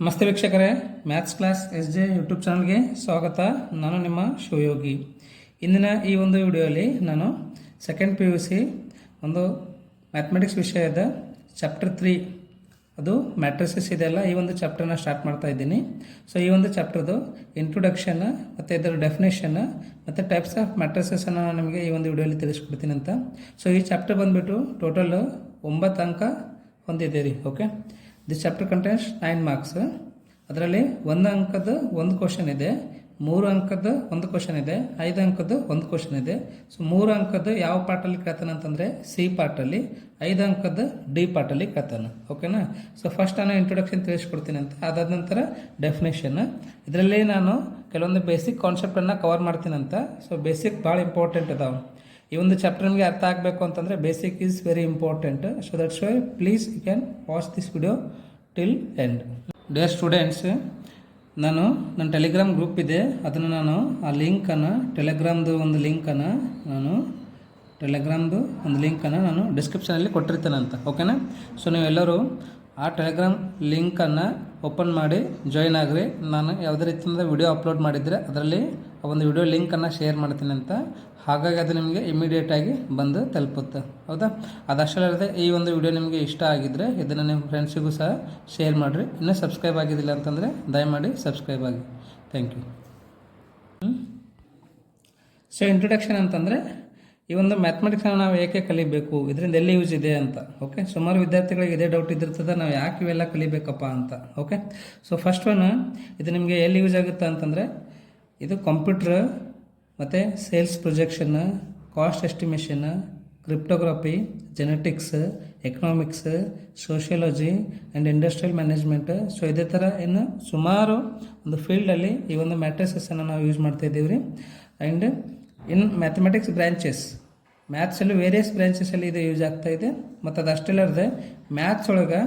ನಮಸ್ತೆ ವೀಕ್ಷಕರೇ, maths class S J YouTube ಚಾನಲ್ಗೆ ಸ್ವಾಗತ. ನಾನು ನಿಮ್ಮ ಶಿವಯೋಗಿ. ಇಂದಿನ ಈ ಒಂದು ವಿಡಿಯೋಲಿ ನಾನು ಸೆಕೆಂಡ್ PUC ಒಂದು ಮ್ಯಾಥಮೆಟಿಕ್ಸ್ ವಿಷಯದ ಚಾಪ್ಟರ್ 3 ಅದು ಮ್ಯಾಟ್ರಿಸಸ್ ಇದೆಲ್ಲ ಈ ಒಂದು ಚಾಪ್ಟರ್ನ ಸ್ಟಾರ್ಟ್ ಮಾಡ್ತಾ ಇದ್ದೀನಿ. ಸೊ ಈ ಒಂದು ಚಾಪ್ಟರ್ದು ಇಂಟ್ರೊಡಕ್ಷನ್ ಮತ್ತು ಇದರ ಡೆಫಿನೇಷನ್ ಮತ್ತು ಟೈಪ್ಸ್ ಆಫ್ ಮ್ಯಾಟ್ರಿಸಸ್ಸನ್ನು ನಾನು ನಿಮಗೆ ಈ ಒಂದು ವಿಡಿಯೋಲಿ ತಿಳಿಸ್ಕೊಡ್ತೀನಿ ಅಂತ. ಸೊ ಈ ಚಾಪ್ಟರ್ ಬಂದುಬಿಟ್ಟು ಟೋಟಲ್ 9 ಅಂಕ ಹೊಂದಿದೆ ರೀ. Okay, this chapter contains 9 marks. ಅದರಲ್ಲಿ 1 ಅಂಕದ ಒಂದು ಕ್ವಶನ್ ಇದೆ, 3 ಅಂಕದ ಒಂದು ಕ್ವಶನ್ ಇದೆ, 5 ಅಂಕದ ಒಂದು ಕ್ವಶನ್ ಇದೆ. ಸೊ 3 ಅಂಕದ ಯಾವ ಪಾರ್ಟಲ್ಲಿ ಕೇಳ್ತಾನೆ ಅಂತಂದರೆ C ಪಾರ್ಟಲ್ಲಿ, 5 ಅಂಕದ D ಪಾರ್ಟಲ್ಲಿ ಕೇಳ್ತಾನೆ. ಓಕೆನಾ? ಸೊ ಫಸ್ಟ್ ನಾನು ಇಂಟ್ರೊಡಕ್ಷನ್ ತಿಳಿಸ್ಕೊಡ್ತೀನಿ ಅಂತ, ಅದಾದ ನಂತರ ಡೆಫಿನೇಷನ್. ಇದರಲ್ಲಿ ನಾನು ಕೆಲವೊಂದು ಬೇಸಿಕ್ ಕಾನ್ಸೆಪ್ಟನ್ನು ಕವರ್ ಮಾಡ್ತೀನಿ ಅಂತ. ಸೊ ಬೇಸಿಕ್ ಭಾಳ ಇಂಪಾರ್ಟೆಂಟ್ ಅದಾವೆ. ಈ ಒಂದು ಚಾಪ್ಟರ್ ನಿಮಗೆ ಅರ್ಥ ಆಗಬೇಕು ಅಂತಂದರೆ basic is very important. So that's why please you can watch this video till end. Dear students, ನನ್ನ ಟೆಲಿಗ್ರಾಮ್ ಗ್ರೂಪ್ ಇದೆ, ಅದನ್ನು ನಾನು ಆ ಲಿಂಕನ್ನು ಟೆಲಿಗ್ರಾಮ್ದು ಒಂದು ಲಿಂಕನ್ನು ನಾನು ಡಿಸ್ಕ್ರಿಪ್ಷನಲ್ಲಿ ಕೊಟ್ಟಿರ್ತೇನೆ ಅಂತ. ಓಕೆನಾ? ಸೊ ನೀವೆಲ್ಲರೂ ಆ ಟೆಲಿಗ್ರಾಮ್ ಲಿಂಕನ್ನು ಓಪನ್ ಮಾಡಿ ಜಾಯಿನ್ ಆಗಿರಿ. ನಾನು ಯಾವುದೇ ರೀತಿಯಿಂದ ವಿಡಿಯೋ ಅಪ್ಲೋಡ್ ಮಾಡಿದರೆ ಅದರಲ್ಲಿ ಆ ಒಂದು ವಿಡಿಯೋ ಲಿಂಕನ್ನು ಶೇರ್ ಮಾಡ್ತೀನಿ ಅಂತ. ಹಾಗಾಗಿ ಅದು ನಿಮಗೆ ಇಮಿಡಿಯೇಟಾಗಿ ಬಂದು ತಲುಪುತ್ತೆ. ಹೌದಾ? ಅದಷ್ಟಲ್ಲದೆ ಈ ಒಂದು ವಿಡಿಯೋ ನಿಮಗೆ ಇಷ್ಟ ಆಗಿದ್ದರೆ ಇದನ್ನು ನಿಮ್ಮ ಫ್ರೆಂಡ್ಸಿಗೂ ಸಹ ಶೇರ್ ಮಾಡಿರಿ. ಇನ್ನೂ ಸಬ್ಸ್ಕ್ರೈಬ್ ಆಗಿದ್ದಿಲ್ಲ ಅಂತಂದರೆ ದಯಮಾಡಿ ಸಬ್ಸ್ಕ್ರೈಬ್ ಆಗಿ. Thank you. ಸೊ ಇಂಟ್ರೊಡಕ್ಷನ್ ಅಂತಂದರೆ ಈ ಒಂದು ಮ್ಯಾಥಮೆಟಿಕ್ಸನ್ನು ನಾವು ಏಕೆ ಕಲಿಬೇಕು, ಇದರಿಂದ ಎಲ್ಲಿ ಯೂಸ್ ಇದೆ ಅಂತ. ಓಕೆ, ಸುಮಾರು ವಿದ್ಯಾರ್ಥಿಗಳಿಗೆ ಇದೇ ಡೌಟ್ ಇದ್ದಿರ್ತದೆ, ನಾವು ಯಾಕೆ ಇವೆಲ್ಲ ಕಲಿಬೇಕಪ್ಪ ಅಂತ. ಓಕೆ, ಸೊ ಫಸ್ಟ್ ಒನ್, ಇದು ನಿಮಗೆ ಎಲ್ಲಿ ಯೂಸ್ ಆಗುತ್ತೆ ಅಂತಂದರೆ ಇದು ಕಂಪ್ಯೂಟ್ರ್ ಮತ್ತು sales projection, cost estimation, cryptography, genetics, economics, sociology and industrial management. So ಇದೇ ಥರ ಇನ್ನು ಸುಮಾರು ಒಂದು ಫೀಲ್ಡಲ್ಲಿ ಈ ಒಂದು ಮ್ಯಾಟ್ರಿಸಸ್ಸನ್ನು ನಾವು ಯೂಸ್ ಮಾಡ್ತಾ ಇದ್ದೀವಿ ರೀ. ಆ್ಯಂಡ್ ಇನ್ ಮ್ಯಾಥಮೆಟಿಕ್ಸ್ ಬ್ರ್ಯಾಂಚಸ್, ಮ್ಯಾಥ್ಸಲ್ಲಿ ವೇರಿಯಸ್ ಬ್ರ್ಯಾಂಚಸಲ್ಲಿ ಇದು ಯೂಸ್ ಆಗ್ತಾ ಇದೆ. ಮತ್ತು ಅದು ಅಷ್ಟೆಲ್ಲದೆ ಮ್ಯಾಥ್ಸ್ ಒಳಗೆ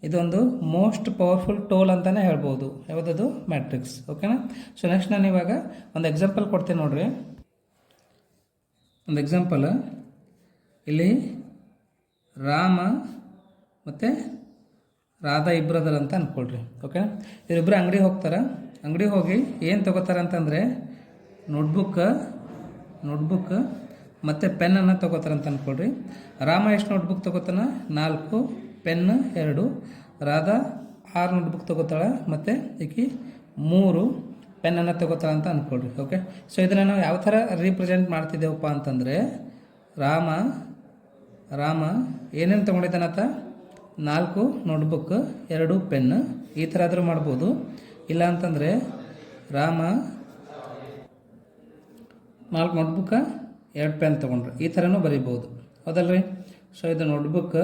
ಇದೊಂದು ಮೋಸ್ಟ್ ಪವರ್ಫುಲ್ ಟೂಲ್ ಅಂತಲೇ ಹೇಳ್ಬೋದು. ಯಾವುದದು? ಮ್ಯಾಟ್ರಿಕ್ಸ್. ಓಕೆನಾ? ಸೊ ನೆಕ್ಸ್ಟ್ ನಾನು ಇವಾಗ ಒಂದು ಎಕ್ಸಾಂಪಲ್ ಕೊಡ್ತೀನಿ ನೋಡ್ರಿ. ಒಂದು ಎಕ್ಸಾಂಪಲ್, ಇಲ್ಲಿ ರಾಮ ಮತ್ತು ರಾಧಾ ಇಬ್ಬರದಲ್ಲ ಅಂತ ಅಂದ್ಕೊಳ್ರಿ. ಓಕೆ, ಇವರಿಬ್ಬರು ಅಂಗಡಿಗೆ ಹೋಗ್ತಾರೆ. ಅಂಗಡಿಗೆ ಹೋಗಿ ಏನು ತೊಗೋತಾರೆ ಅಂತಂದರೆ ನೋಟ್ಬುಕ್ ಮತ್ತು ಪೆನ್ನನ್ನು ತೊಗೋತಾರೆ ಅಂತ ಅಂದ್ಕೊಳ್ರಿ. ರಾಮ ಎಷ್ಟು ನೋಟ್ಬುಕ್ ತೊಗೋತಾನ? 4, ಪೆನ್ 2. ರಾಧಾ 6 ನೋಟ್ಬುಕ್ ತೊಗೋತಾಳೆ ಮತ್ತು ಈಕಿ 3 ಪೆನ್ನನ್ನು ತೊಗೋತಾಳೆ ಅಂತ ಅಂದ್ಕೊಳ್ರಿ. ಓಕೆ, ಸೊ ಇದನ್ನು ನಾವು ಯಾವ ಥರ ರೀಪ್ರೆಸೆಂಟ್ ಮಾಡ್ತಿದ್ದೇವಪ್ಪ ಅಂತಂದರೆ ರಾಮ ಏನೇನು ತೊಗೊಂಡಿದ್ದಾನತ್ತ? 4 ನೋಟ್ಬುಕ್, 2 ಪೆನ್. ಈ ಥರ ಆದರೂ ಮಾಡ್ಬೋದು. ಇಲ್ಲ ಅಂತಂದರೆ ರಾಮ 4 ನೋಟ್ಬುಕ್ಕ 2 ಪೆನ್ ತೊಗೊಂಡ್ರೆ ಈ ಥರನೂ ಬರೀಬೋದು. ಹೌದಲ್ರಿ? ಸೊ ಇದು ನೋಟ್ಬುಕ್,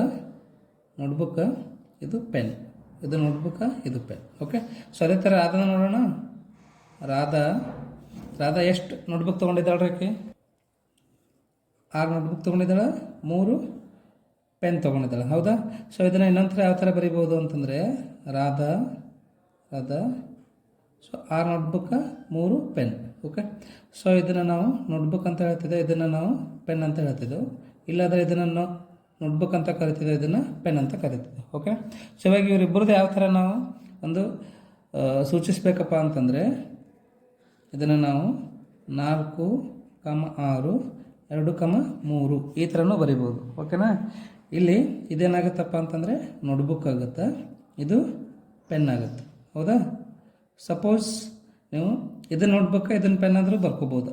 ಇದು ಪೆನ್, ಇದು ನೋಟ್ಬುಕ್ಕ, ಇದು ಪೆನ್. ಓಕೆ, ಸೊ ಅದೇ ಥರ ರಾಧಾನ ನೋಡೋಣ. ರಾಧಾ ಎಷ್ಟು ನೋಟ್ಬುಕ್ ತೊಗೊಂಡಿದ್ದಾಳ್ರಿ? ಆಕೆ 6 ನೋಟ್ಬುಕ್ ತೊಗೊಂಡಿದ್ದಾಳೆ, 3 ಪೆನ್ ತೊಗೊಂಡಿದ್ದಾಳೆ. ಹೌದಾ? ಸೊ ಇದನ್ನು ಇನ್ನೊಂದು ಥರ ಯಾವ ಥರ ಬರೀಬೋದು ಅಂತಂದರೆ Radha so 6 ನೋಟ್ಬುಕ್ಕ, 3 pen. Okay, so ಇದನ್ನು ನಾವು ನೋಟ್ಬುಕ್ ಅಂತ ಹೇಳ್ತಿದ್ದೆ, ಇದನ್ನು ನಾವು ಪೆನ್ ಅಂತ ಹೇಳ್ತಿದ್ದೆವು. ಇಲ್ಲಾಂದರೆ ಇದನ್ನು ನಾವು ನೋಟ್ಬುಕ್ ಅಂತ ಕರಿತಿದ್ದೆ, ಇದನ್ನು ಪೆನ್ ಅಂತ ಕರಿತಿದ್ದೆ. ಓಕೆ, ಸೊ ಇವಾಗ ಇವರಿಬ್ಬರದ್ದು ಯಾವ ಥರ ನಾವು ಒಂದು ಸೂಚಿಸಬೇಕಪ್ಪ ಅಂತಂದರೆ ಇದನ್ನು ನಾವು 4, 6, 2, 3 ಈ ಥರನೂ ಬರಿಬೋದು. ಓಕೆನಾ? ಇಲ್ಲಿ ಇದೇನಾಗುತ್ತಪ್ಪ ಅಂತಂದರೆ ನೋಟ್ಬುಕ್ ಆಗುತ್ತೆ, ಇದು ಪೆನ್ ಆಗುತ್ತೆ. ಹೌದಾ? ಸಪೋಸ್ ನೀವು ಇದನ್ನು ಇದನ್ನು ಪೆನ್ ಆದರೂ ಬರ್ಕೋಬೋದು.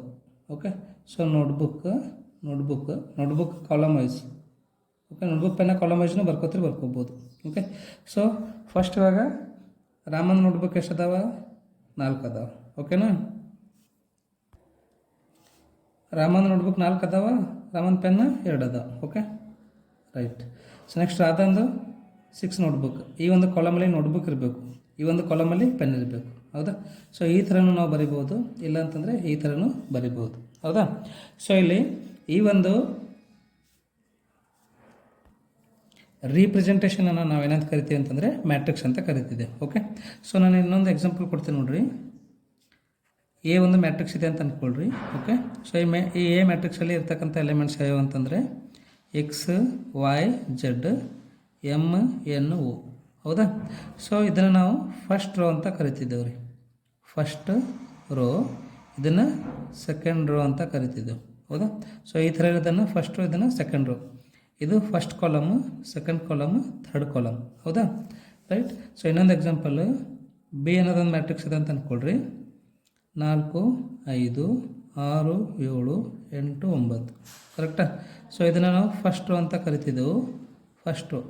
Okay, so notebook column wise. Okay, notebook ಪೆನ್ನ ಕಾಲಮ್ ವೈಸ್ನು ಬರ್ಕೋಬೋದು. ಓಕೆ, ಸೊ ಫಸ್ಟ್ ಇವಾಗ ರಾಮನ ನೋಟ್ಬುಕ್ ಎಷ್ಟು ಅದಾವ? 4 ಅದಾವ. ಓಕೆನಾ? ರಾಮನ ನೋಟ್ಬುಕ್ 4 ಅದಾವ, ರಾಮನ ಪೆನ್ 2 ಅದಾವ. Okay, right. ಸೊ ನೆಕ್ಸ್ಟ್ ರಾಧಾಂದು 6 ನೋಟ್ಬುಕ್. ಈ ಒಂದು ಕಾಲಮಲ್ಲಿ ನೋಟ್ಬುಕ್ ಇರಬೇಕು, ಈ ಒಂದು ಕಾಲಮಲ್ಲಿ ಪೆನ್ ಇರಬೇಕು. ಹೌದಾ? ಸೊ ಈ ಥರನೂ ನಾವು ಬರಿಬೋದು, ಇಲ್ಲ ಅಂತಂದರೆ ಈ ಥರನೂ ಬರಿಬೋದು. ಹೌದಾ? ಸೊ ಇಲ್ಲಿ ಈ ಒಂದು ರೀಪ್ರೆಸೆಂಟೇಷನನ್ನು ನಾವೇನಂತ ಕರಿತೀವಿ ಅಂತಂದರೆ ಮ್ಯಾಟ್ರಿಕ್ಸ್ ಅಂತ ಕರಿತಿದ್ದೆ. ಓಕೆ, ಸೊ ನಾನು ಇನ್ನೊಂದು ಎಕ್ಸಾಂಪಲ್ ಕೊಡ್ತೀನಿ ನೋಡ್ರಿ. ಎ ಒಂದು ಮ್ಯಾಟ್ರಿಕ್ಸ್ ಇದೆ ಅಂತ ಅಂದ್ಕೊಳ್ರಿ. ಓಕೆ, ಸೊ ಈ ಎ ಮ್ಯಾಟ್ರಿಕ್ಸಲ್ಲಿ ಇರ್ತಕ್ಕಂಥ ಎಲಿಮೆಂಟ್ಸ್ ಯಾವ್ಯಾವ ಅಂತಂದರೆ X, Y, Z, M, N, O. ಹೌದಾ. ಸೊ ಇದನ್ನು ನಾವು ಫಸ್ಟ್ ರೋ ಅಂತ ಕರಿತಿದ್ದೇವೆ ರೀ. ಫಸ್ಟ್ ರೋ, ಇದನ್ನು ಸೆಕೆಂಡ್ ರೋ ಅಂತ ಕರಿತಿದ್ದೆವು. ಹೌದಾ. ಸೊ ಈ ಥರ ಇರೋದನ್ನು ಫಸ್ಟ್ ರೋ, ಇದನ್ನು ಸೆಕೆಂಡ್ ರೋ. ಇದು first column, second column, third column. ಹೌದಾ, ರೈಟ್. ಸೊ ಇನ್ನೊಂದು ಎಕ್ಸಾಂಪಲ್, ಬಿ ಅನ್ನೋದೊಂದು ಮ್ಯಾಟ್ರಿಕ್ಸ್ ಇದೆ ಅಂತ ಅಂದ್ಕೊಳ್ರಿ. 4 5 6 7 8 9, ಕರೆಕ್ಟಾ. ಸೊ ಇದನ್ನು ನಾವು ಫಸ್ಟ್ ರೋ ಅಂತ ಕರಿತಿದ್ದೆವು, ಫಸ್ಟ್ ರೋ,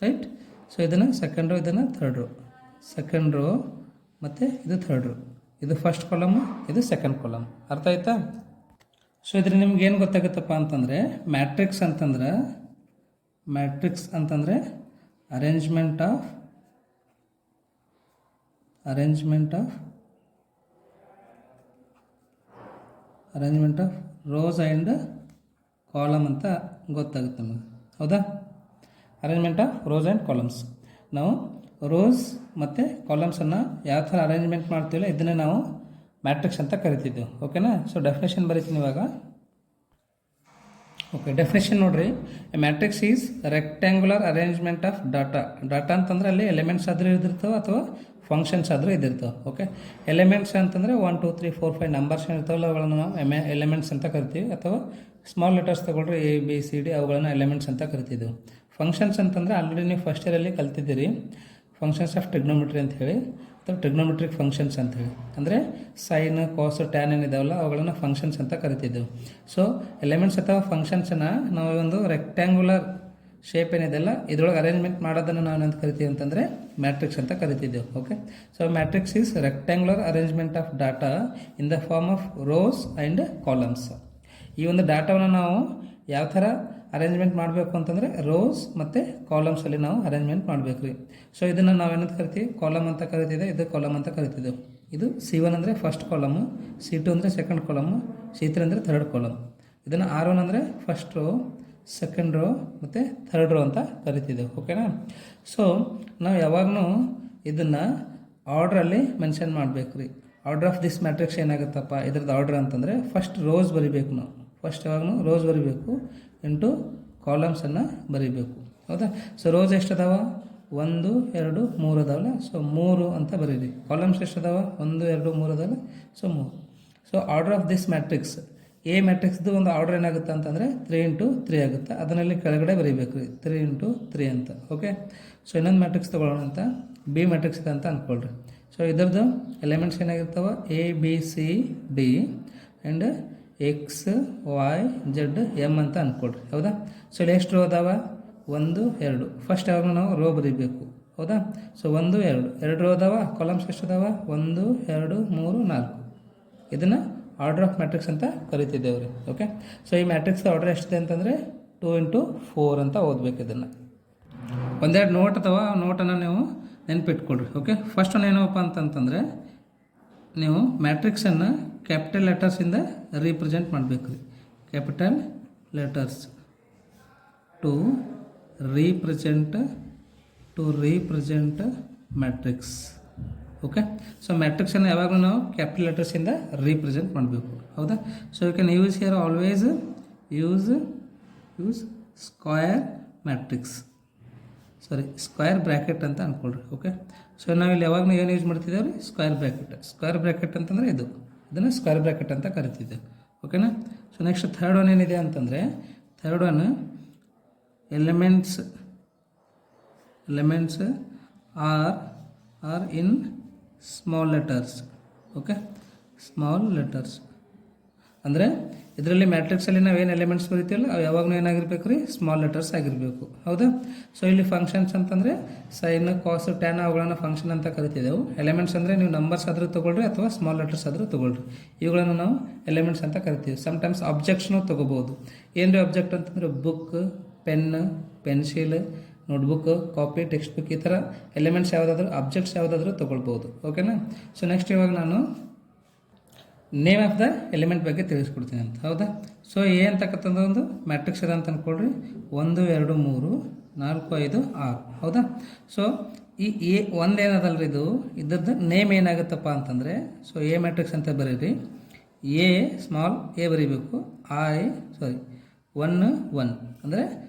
ರೈಟ್. ಸೊ ಇದನ್ನು ಸೆಕೆಂಡ್ ರೋ, ಇದನ್ನು ಥರ್ಡ್ ರೋ, ಸೆಕೆಂಡ್ ರೋ ಮತ್ತು ಇದು ಥರ್ಡ್ ರೋ. ಇದು ಫಸ್ಟ್ ಕಾಲಮು, ಇದು ಸೆಕೆಂಡ್ ಕಾಲಮ್. ಅರ್ಥ ಆಯ್ತಾ. ಸೊ ಇದ್ರ ನಿಮ್ಗೆ ಏನು ಗೊತ್ತಾಗುತ್ತಪ್ಪ ಅಂತಂದರೆ, ಮ್ಯಾಟ್ರಿಕ್ಸ್ ಅಂತಂದರೆ arrangement of rows and column ಅಂತ ಗೊತ್ತಾಗುತ್ತೆ ನಮಗೆ. ಹೌದಾ. Arrangement of rows and columns. ನಾವು ರೋಸ್ ಮತ್ತು ಕಾಲಮ್ಸನ್ನು ಯಾವ ಥರ ಅರೇಂಜ್ಮೆಂಟ್ ಮಾಡ್ತೀವಲ್ಲ ಇದನ್ನೇ ನಾವು ಮ್ಯಾಟ್ರಿಕ್ಸ್ ಅಂತ ಕರಿತಿದ್ದೆವು. ಓಕೆನಾ. ಸೊ ಡೆಫಿನೇಷನ್ ಬರೀತೀನಿ ಇವಾಗ. ಓಕೆ, ಡೆಫಿನೇಷನ್ ನೋಡಿರಿ. A matrix is rectangular arrangement of data ಅಂತಂದರೆ ಅಲ್ಲಿ ಎಲಿಮೆಂಟ್ಸ್ ಆದರೂ ಇದಿರ್ತಾವೆ ಅಥವಾ ಫಂಕ್ಷನ್ಸ್ ಆದರೂ ಇದಿರ್ತಾವೆ. ಓಕೆ, ಎಲಿಮೆಂಟ್ಸ್ ಅಂತಂದರೆ 1 2 3 4 5 ನಂಬರ್ಸ್ ಇರ್ತಾವಲ್ಲ, ಅವುಗಳನ್ನು ನಾವು ಎಲಿಮೆಂಟ್ಸ್ ಅಂತ ಕರಿತೀವಿ. ಅಥವಾ ಸ್ಮಾಲ್ ಲೆಟರ್ಸ್ ತೊಗೊಳ್ರಿ, ABCD, ಅವುಗಳನ್ನು ಎಲಿಮೆಂಟ್ಸ್ ಅಂತ ಕರಿತಿದ್ದೆವು. ಫಂಕ್ಷನ್ಸ್ ಅಂತಂದರೆ ಆಲ್ರೆಡಿ ನೀವು ಫಸ್ಟ್ ಇಯರಲ್ಲಿ ಕಲ್ತಿದ್ದೀರಿ, ಫಂಕ್ಷನ್ಸ್ ಆಫ್ ಟ್ರಿಗ್ನೋಮೆಟ್ರಿ ಅಂತ ಹೇಳಿ, ಅಥವಾ ಟ್ರಿಗ್ನೋಮೆಟ್ರಿಕ್ ಫಂಕ್ಷನ್ಸ್ ಅಂತ ಹೇಳಿ. ಅಂದರೆ ಸೈನ್, ಕಾಸ್, ಟ್ಯಾನ್ ಏನಿದಾವಲ್ಲ ಅವುಗಳನ್ನು ಫಂಕ್ಷನ್ಸ್ ಅಂತ ಕರಿತಿದ್ದೆವು. ಸೊ ಎಲಿಮೆಂಟ್ಸ್ ಅಥವಾ ಫಂಕ್ಷನ್ಸನ್ನು ನಾವು ಒಂದು ರೆಕ್ಟ್ಯಾಂಗ್ಯುಲರ್ ಶೇಪ್ ಏನಿದೆಲ್ಲ ಇದರೊಳಗೆ ಅರೇಂಜ್ಮೆಂಟ್ ಮಾಡೋದನ್ನು ನಾವು ಏನಂತ ಕರಿತೀವಿ ಅಂತಂದರೆ ಮ್ಯಾಟ್ರಿಕ್ಸ್ ಅಂತ ಕರಿತಿದ್ದೆವು. Okay, so matrix is rectangular arrangement of data in the form of rows and columns. ಈ ಒಂದು ಡಾಟಾವನ್ನು ನಾವು ಯಾವ ಥರ ಅರೇಂಜ್ಮೆಂಟ್ ಮಾಡಬೇಕು ಅಂತಂದರೆ ರೋಸ್ ಮತ್ತು ಕಾಲಮ್ಸಲ್ಲಿ ನಾವು ಅರೇಂಜ್ಮೆಂಟ್ ಮಾಡಬೇಕು ರೀ. ಸೊ ಇದನ್ನು ನಾವೇನಂತ ಕರಿತೀವಿ, ಕಾಲಮ್ ಅಂತ ಕರಿತಿದ್ದೆ, ಇದು ಕಾಲಮ್ ಅಂತ ಕರಿತಿದ್ದೆವು. ಇದು C1 ಅಂದರೆ ಫಸ್ಟ್ ಕಾಲಮು, C2 ಅಂದರೆ ಸೆಕೆಂಡ್ ಕಾಲಮು, C3 ಅಂದರೆ ಥರ್ಡ್ ಕಾಲಮ್. ಇದನ್ನು R1 ಅಂದರೆ ಫಸ್ಟ್ ರೋ, ಸೆಕೆಂಡ್ ರೋ ಮತ್ತು ಥರ್ಡ್ ರೋ ಅಂತ ಕರಿತಿದ್ದೆವು. ಓಕೆನಾ. ಸೊ ನಾವು ಯಾವಾಗಲೂ ಇದನ್ನು ಆರ್ಡ್ರಲ್ಲಿ ಮೆನ್ಷನ್ ಮಾಡಬೇಕು ರೀ. ಆರ್ಡರ್ ಆಫ್ ದಿಸ್ ಮ್ಯಾಟ್ರಿಕ್ಸ್ ಏನಾಗುತ್ತಪ್ಪ ಇದ್ರದ್ದು ಆರ್ಡ್ರ್ ಅಂತಂದರೆ ಫಸ್ಟ್ ರೋಸ್ ಬರಿಬೇಕು ನಾವು. ಫಸ್ಟ್ ಯಾವಾಗಲೂ ರೋಸ್ ಬರಿಬೇಕು, ಇಂಟು ಕಾಲಮ್ಸನ್ನು ಬರಿಬೇಕು. ಹೌದಾ. ಸೊ ರೋಸ್ ಎಷ್ಟು ಅದಾವ, 1 2 3 ಅದಾವಲ್ಲ, ಸೊ 3 ಅಂತ ಬರೀರಿ. ಕಾಲಮ್ಸ್ ಎಷ್ಟು ಅದಾವ, 1 2 3 ಅದಾವಲ್ಲ, so 3. So order of this matrix, A ಮ್ಯಾಟ್ರಿಕ್ಸ್ದು ಒಂದು ಆರ್ಡರ್ ಏನಾಗುತ್ತೆ ಅಂತಂದರೆ 3 × 3 ಆಗುತ್ತೆ. ಅದನ್ನಲ್ಲಿ ಕೆಳಗಡೆ ಬರೀಬೇಕು ರೀ, 3 × 3 ಅಂತ. ಓಕೆ, ಸೊ ಇನ್ನೊಂದು ಮ್ಯಾಟ್ರಿಕ್ಸ್ ತೊಗೊಳ್ಳೋಣ ಅಂತ, ಬಿ ಮ್ಯಾಟ್ರಿಕ್ಸ್ ಇದೆ ಅಂತ ಅಂದ್ಕೊಳ್ರಿ. ಸೊ ಇದರದ್ದು ಎಲಿಮೆಂಟ್ಸ್ ಏನಾಗಿರ್ತಾವ, ABCD and X Y Z M ಅಂತ ಅಂದ್ಕೊಳ್ರಿ. ಹೌದಾ. ಸೊ ಇಲ್ಲಿ ಎಷ್ಟು ರೋ ಅದಾವ, 1 2. ಫಸ್ಟ್ ಯಾವಾಗ ನಾವು ರೋ ಬರೀಬೇಕು. ಹೌದಾ. ಸೊ 1 2 ರೋ ಅದಾವ. ಕಾಲಮ್ಸ್ ಎಷ್ಟು ಅದಾವ, 1 2 3 4. ಇದನ್ನು ಆರ್ಡರ್ ಆಫ್ ಮ್ಯಾಟ್ರಿಕ್ಸ್ ಅಂತ ಕರಿತಿದ್ದೇವೆ ರೀ. ಓಕೆ, ಸೊ ಈ ಮ್ಯಾಟ್ರಿಕ್ಸ್ ಆರ್ಡರ್ ಎಷ್ಟಿದೆ ಅಂತಂದರೆ 2 × 4 ಅಂತ ಓದಬೇಕು. ಇದನ್ನು ಒಂದೆರಡು ನೋಟ್ ಅಥವಾ ನೋಟನ್ನು ನೀವು ನೆನಪಿಟ್ಕೊಳ್ರಿ. ಓಕೆ, ಫಸ್ಟ್ ಒಂದು ಏನಪ್ಪ ಅಂತಂತಂದರೆ ನೀವು ಮ್ಯಾಟ್ರಿಕ್ಸನ್ನು ಕ್ಯಾಪಿಟಲ್ ಲೆಟರ್ಸಿಂದ ರೀಪ್ರೆಸೆಂಟ್ ಮಾಡಬೇಕು ರೀ. Capital letters to represent matrix. Okay, so ಮ್ಯಾಟ್ರಿಕ್ಸನ್ನು ಯಾವಾಗಲೂ ನಾವು ಕ್ಯಾಪಿಟಲ್ ಲೆಟರ್ಸಿಂದ ರೀಪ್ರೆಸೆಂಟ್ ಮಾಡಬೇಕು. ಹೌದಾ. So you can use here always use square matrix, square bracket ಅಂತ ಅಂದ್ಕೊಳ್ರಿ. ಓಕೆ, ಸೊ ನಾವಿಲ್ಲಿ ಯಾವಾಗಲೂ ಏನು ಯೂಸ್ ಮಾಡ್ತಿದ್ದೇವೆ ರೀ, ಸ್ಕ್ವಯರ್ ಬ್ರ್ಯಾಕೆಟ್ ಅಂತಂದರೆ ಇದನ್ನು ಸ್ಕ್ವಯರ್ ಬ್ರ್ಯಾಕೆಟ್ ಅಂತ ಕರಿತಿದ್ದೇವೆ. ಓಕೆನಾ. ಸೊ ನೆಕ್ಸ್ಟ್ ಥರ್ಡ್ ಒನ್ ಏನಿದೆ ಅಂತಂದರೆ, third one elements are in small letters. Okay, small letters ಅಂದರೆ ಇದರಲ್ಲಿ ಮ್ಯಾಟ್ರಿಕ್ಸಲ್ಲಿ ನಾವೇನು ಎಲಿಮೆಂಟ್ಸ್ ಬರಿತೀವಲ್ಲ ಅವು ಯಾವಾಗಲೂ ಏನಾಗಿರ್ಬೇಕು ರೀ, ಸ್ಮಾಲ್ ಲೆಟರ್ಸ್ ಆಗಿರಬೇಕು. ಹೌದಾ. ಸೊ ಇಲ್ಲಿ ಫಂಕ್ಷನ್ಸ್ ಅಂತಂದರೆ ಸೈನ್, ಕಾಸ್, ಟ್ಯಾನ್ ಅವುಗಳನ್ನು ಫಂಕ್ಷನ್ ಅಂತ ಕರಿತಿದ್ದೆವು. ಎಲಿಮೆಂಟ್ಸ್ ಅಂದರೆ ನೀವು ನಂಬರ್ಸ್ ಆದರೂ ತೊಗೊಳ್ರಿ ಅಥವಾ ಸ್ಮಾಲ್ ಲೆಟರ್ಸ್ ಆದರೂ ತೊಗೊಳ್ರಿ, ಇವುಗಳನ್ನು ನಾವು ಎಲಿಮೆಂಟ್ಸ್ ಅಂತ ಕರಿತೀವಿ. ಸಮ್ಟೈಮ್ಸ್ ಆಬ್ಜೆಕ್ಟ್ಸ್ನೂ ತೊಗೋಬೋದು. ಏನು ರೀ ಆಬ್ಜೆಕ್ಟ್ ಅಂತಂದರೆ book, pen, pencil, notebook, copy, text book, ಈ ಥರ ಎಲಿಮೆಂಟ್ಸ್ ಯಾವುದಾದ್ರೂ ಆಬ್ಜೆಕ್ಟ್ಸ್ ಯಾವುದಾದ್ರೂ ತೊಗೊಳ್ಬೋದು. ಓಕೆನಾ. ಸೊ ನೆಕ್ಸ್ಟ್ ಇವಾಗ ನಾನು ನೇಮ್ ಆಫ್ ದ ಎಲಿಮೆಂಟ್ ಬಗ್ಗೆ ತಿಳಿಸ್ಕೊಡ್ತೀನಿ ಅಂತ. ಹೌದಾ. ಸೊ ಎ ಅಂತಕ್ಕಂಥದ್ದು ಒಂದು ಮ್ಯಾಟ್ರಿಕ್ಸ್ ಇದೆ ಅಂತ ಅಂದ್ಕೊಳ್ರಿ. 1 2 3 4 5 6. ಹೌದಾ. ಸೊ ಈ ಎ ಒಂದೇನದಲ್ರಿ, ಇದ್ರದ್ದು ನೇಮ್ ಏನಾಗುತ್ತಪ್ಪ ಅಂತಂದರೆ, ಸೊ ಎ ಮ್ಯಾಟ್ರಿಕ್ಸ್ ಅಂತ ಬರೀರಿ. ಎ ಸ್ಮಾಲ್ ಎ ಬರೀಬೇಕು. 1 1 ಅಂದರೆ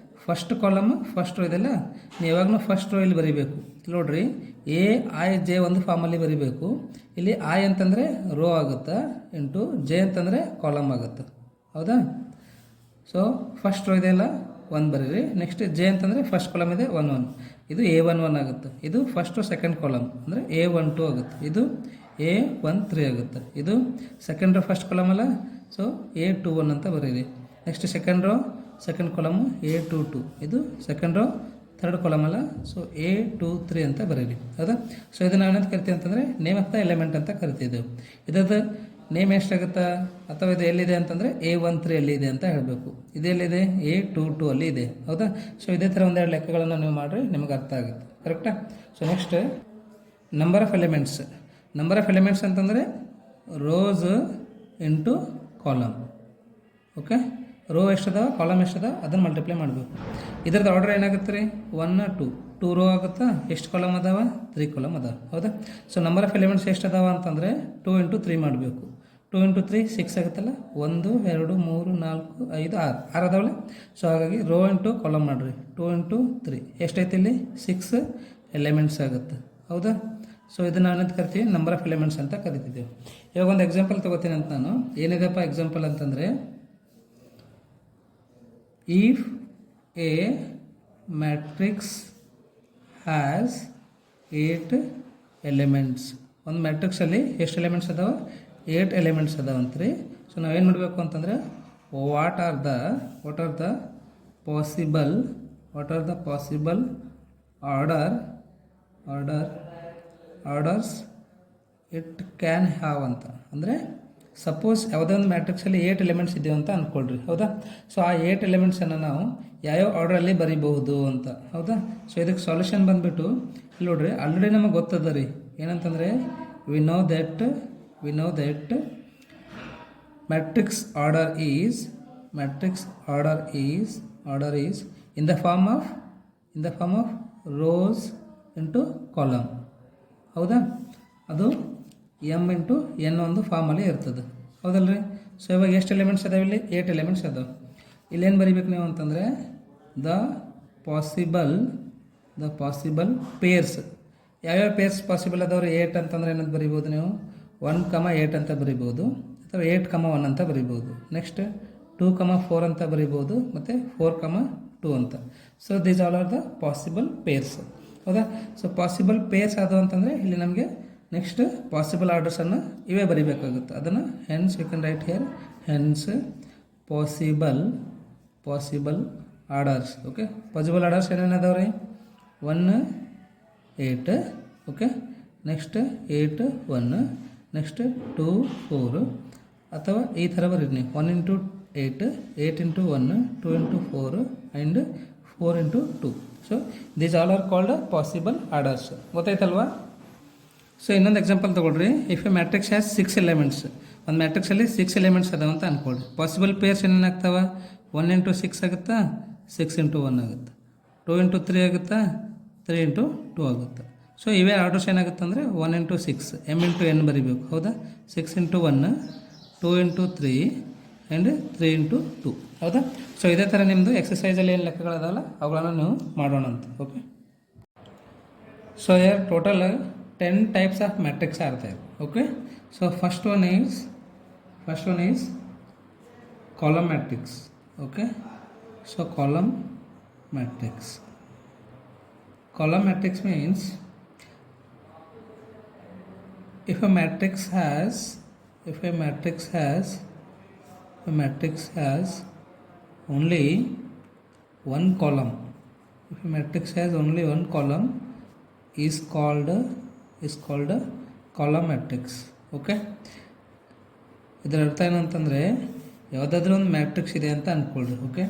ಫಸ್ಟ್ ಕಾಲಮ್ ಫಸ್ಟ್ ರೋ ಇದೆಲ್ಲ ನೀವು ಯಾವಾಗಲೂ ಫಸ್ಟ್ ರೋ ಇಲ್ಲಿ ಬರೀಬೇಕು. ನೋಡ್ರಿ ಎ ಐ ಜೆ ಒಂದು ಫಾರ್ಮಲ್ಲಿ ಬರಿಬೇಕು. ಇಲ್ಲಿ ಐ ಅಂತಂದರೆ ರೋ ಆಗುತ್ತೆ, ಇಂಟು ಜೆ ಅಂತಂದರೆ ಕಾಲಮ್ ಆಗುತ್ತೆ. ಹೌದಾ? ಸೊ ಫಸ್ಟ್ ರೋ ಇದೆಯಲ್ಲ 1 ಬರೀರಿ. ನೆಕ್ಸ್ಟ್ ಜೆ ಅಂತಂದರೆ ಫಸ್ಟ್ ಕಾಲಮ್ ಇದೆ 1 1, ಇದು A11 ಆಗುತ್ತೆ. ಇದು ಫಸ್ಟು ಸೆಕೆಂಡ್ ಕಾಲಮ್ ಅಂದರೆ A12 ಆಗುತ್ತೆ. ಇದು A13 ಆಗುತ್ತೆ. ಇದು ಸೆಕೆಂಡ್ ರೋ ಫಸ್ಟ್ ಕಾಲಮ್ ಅಲ್ಲ, ಸೊ A21 ಅಂತ ಬರೀರಿ. Next second row second column A22, ಇದು ಸೆಕೆಂಡ್ ರೋ ಥರ್ಡ್ ಕಾಲಮ್ ಅಲ್ಲ, ಸೊ A23 ಅಂತ ಬರೀರಿ. ಹೌದಾ? ಸೊ ಇದನ್ನು ನಾವೇನಂತ ಕರಿತೀವಿ ಅಂತಂದರೆ ನೇಮ್ ಆಫ್ ದ ಎಲಿಮೆಂಟ್ ಅಂತ ಕರಿತಿದ್ದೆವು. ಇದರದ್ದು ನೇಮ್ ಎಷ್ಟಾಗುತ್ತಾ ಅಥವಾ ಇದು ಎಲ್ಲಿದೆ ಅಂತಂದರೆ A13 ಎಲ್ಲಿದೆ ಅಂತ ಹೇಳಬೇಕು. ಇದೆಲ್ಲಿದೆ A22 ಅಲ್ಲಿ ಇದೆ. ಹೌದಾ? ಸೊ ಇದೇ ಥರ ಒಂದೆರಡು ಲೆಕ್ಕಗಳನ್ನು ನೀವು ಮಾಡಿರಿ, ನಿಮಗೆ ಅರ್ಥ ಆಗುತ್ತೆ. ಕರೆಕ್ಟಾ? So next number of elements. Number of elements ಅಂತಂದರೆ rows into column. Okay, row ಎಷ್ಟದ ಕಾಲಮ್ ಎಷ್ಟದ ಅದನ್ನು ಮಲ್ಟಿಪ್ಲೈ ಮಾಡಬೇಕು. ಇದ್ರದ್ದು ಆರ್ಡರ್ ಏನಾಗುತ್ತೆ ರೀ? 1 2 ರೋ ಆಗುತ್ತಾ? ಎಷ್ಟು ಕಾಲಮ್ ಅದಾವ? 3 ಕಾಲಮ್ ಅದಾವ. ಹೌದಾ? ಸೊ ನಂಬರ್ ಆಫ್ ಎಲಿಮೆಂಟ್ಸ್ ಎಷ್ಟು ಅದಾವ ಅಂತಂದರೆ 2 ಇಂಟು 3 ಮಾಡಬೇಕು. 2 ಇಂಟು 3 6 ಆಗುತ್ತಲ್ಲ. 1 2 3 4 5 6 ಅದಾವಲ್ಲ. ಸೊ ಹಾಗಾಗಿ ರೋ ಇಂಟು ಕಾಲಮ್ ಮಾಡಿರಿ. 2 ಇಂಟು 3 ಎಷ್ಟೈತಿ ಇಲ್ಲಿ? 6 ಎಲಿಮೆಂಟ್ಸ್ ಆಗುತ್ತೆ. ಹೌದಾ? ಸೊ ಇದನ್ನು ನಾವೇನಂತ ಕರಿತೀವಿ? ನಂಬರ್ ಆಫ್ ಎಲಿಮೆಂಟ್ಸ್ ಅಂತ ಕರಿತಿದ್ದೇವೆ. ಇವಾಗ ಒಂದು ಎಕ್ಸಾಂಪಲ್ ತೊಗೋತೀನಿ ಅಂತ ನಾನು. ಏನಿದೆಪ್ಪ ಎಕ್ಸಾಂಪಲ್ ಅಂತಂದರೆ, if a matrix has 8 elements, ಒಂದು ಮ್ಯಾಟ್ರಿಕ್ಸಲ್ಲಿ ಎಷ್ಟು ಎಲಿಮೆಂಟ್ಸ್ ಅದಾವ? 8 ಎಲಿಮೆಂಟ್ಸ್ ಅದಾವಂತ್ರಿ. ಸೊ ನಾವೇನು ಮಾಡಬೇಕು ಅಂತಂದರೆ what are the possible orders it can have ಅಂತ. ಅಂದರೆ ಸಪೋಸ್ ಯಾವುದೇ ಒಂದು ಮ್ಯಾಟ್ರಿಕ್ಸಲ್ಲಿ 8 ಎಲಿಮೆಂಟ್ಸ್ ಇದೆಯೋ ಅಂತ ಅಂದ್ಕೊಳ್ರಿ. ಹೌದಾ? ಸೊ ಆ 8 ಎಲಿಮೆಂಟ್ಸನ್ನು ನಾವು ಯಾವ್ಯಾವ ಆರ್ಡ್ರಲ್ಲಿ ಬರಿಬಹುದು ಅಂತ. ಹೌದಾ? ಸೊ ಇದಕ್ಕೆ ಸಾಲ್ಯೂಷನ್ ಬಂದುಬಿಟ್ಟು ಇಲ್ಲಿ ನೋಡ್ರಿ, ಆಲ್ರೆಡಿ ನಮಗೆ ಗೊತ್ತದ ರೀ ಏನಂತಂದರೆ we know that matrix order is in the form of rows into column. ಹೌದಾ? ಅದು M ಇಂಟು N ಒಂದು ಫಾರ್ಮಲ್ಲಿ ಇರ್ತದೆ. ಹೌದಲ್ರಿ? ಸೊ ಇವಾಗ ಎಷ್ಟು ಎಲಿಮೆಂಟ್ಸ್ ಅದಾವೆ ಇಲ್ಲಿ? 8 ಎಲಿಮೆಂಟ್ಸ್ ಅದಾವೆ. ಇಲ್ಲೇನು ಬರಿಬೇಕು ನೀವು ಅಂತಂದರೆ ದ ಪಾಸಿಬಲ್ ಪೇರ್ಸ್. ಯಾವ್ಯಾವ ಪೇರ್ಸ್ ಪಾಸಿಬಲ್ ಅದಾವ್ರಿ? 8 ಅಂತಂದರೆ ಏನಂತ ಬರಿಬೋದು ನೀವು? 1,8 ಅಂತ ಬರಿಬೋದು, ಅಥವಾ 8,1 ಅಂತ ಬರಿಬೋದು. ನೆಕ್ಸ್ಟ್ 2,4 ಅಂತ ಬರಿಬೋದು, ಮತ್ತು 4,2 ಅಂತ. So these all are the possible pairs. ಹೌದಾ? ಸೊ ಪಾಸಿಬಲ್ ಪೇರ್ಸ್ ಆದವು ಅಂತಂದರೆ ಇಲ್ಲಿ ನಮಗೆ ನೆಕ್ಸ್ಟ್ ಪಾಸಿಬಲ್ ಆರ್ಡರ್ಸನ್ನು ಇವೇ ಬರಿಬೇಕಾಗುತ್ತೆ. ಅದನ್ನು hence you can write here, hence possible orders. Okay, possible orders ಏನೇನು ಅದಾವೆ ರೀ? 1 8, ಓಕೆ, ನೆಕ್ಸ್ಟ್ 8 1, ನೆಕ್ಸ್ಟ್ 2 4, ಅಥವಾ ಈ ಥರ ಬರೀರಿ ನೀವು 1 into 8, 8 into 1, 2 into 4 and 4 into 2. So these all are called possible orders. ಗೊತ್ತಾಯ್ತಲ್ವಾ? ಸೊ ಇನ್ನೊಂದು ಎಕ್ಸಾಂಪಲ್ ತೊಗೊಳ್ರಿ. If a matrix has 6 elements. ಒಂದು ಮ್ಯಾಟ್ರಿಕ್ಸಲ್ಲಿ 6 ಎಲಿಮೆಂಟ್ಸ್ ಅದಾವ ಅಂತ ಅಂದ್ಕೊಳ್ರಿ. ಪಾಸಿಬಲ್ ಪೇರ್ಸ್ ಏನೇನಾಗ್ತಾವೆ? 1 ಇಂಟು 6 ಆಗುತ್ತಾ? 6 ಇಂಟು 1 ಆಗುತ್ತೆ. 2 ಇಂಟು 3 ಆಗುತ್ತಾ? 3 ಇಂಟು 2 ಆಗುತ್ತೆ. ಸೊ ಇವೇ ಆರ್ಡರ್ಸ್ ಏನಾಗುತ್ತೆ ಅಂದರೆ 1 ಇಂಟು 6 M ಇಂಟು N ಬರಿಬೇಕು. ಹೌದಾ? 6 ಇಂಟು 1, 2 ಇಂಟು 3 ಆ್ಯಂಡ್ 3 ಇಂಟು 2. ಹೌದಾ? ಸೊ ಇದೇ ಥರ ನಿಮ್ಮದು ಎಕ್ಸಸೈಸಲ್ಲಿ ಏನು ಲೆಕ್ಕಗಳದಾವಲ್ಲ ಅವುಗಳನ್ನು ನೀವು ಮಾಡೋಣ ಅಂತ. Okay, so your total 10 types of matrix are there. Okay, so first one is column matrix. Okay, so column matrix means if a matrix has only one column, is called column matrix. Okay, ಇದರ ಅರ್ಥ ಏನಂತಂದರೆ ಯಾವುದಾದ್ರೂ ಒಂದು matrix ಇದೆ ಅಂತ ಅಂದ್ಕೊಳ್ರಿ. Okay,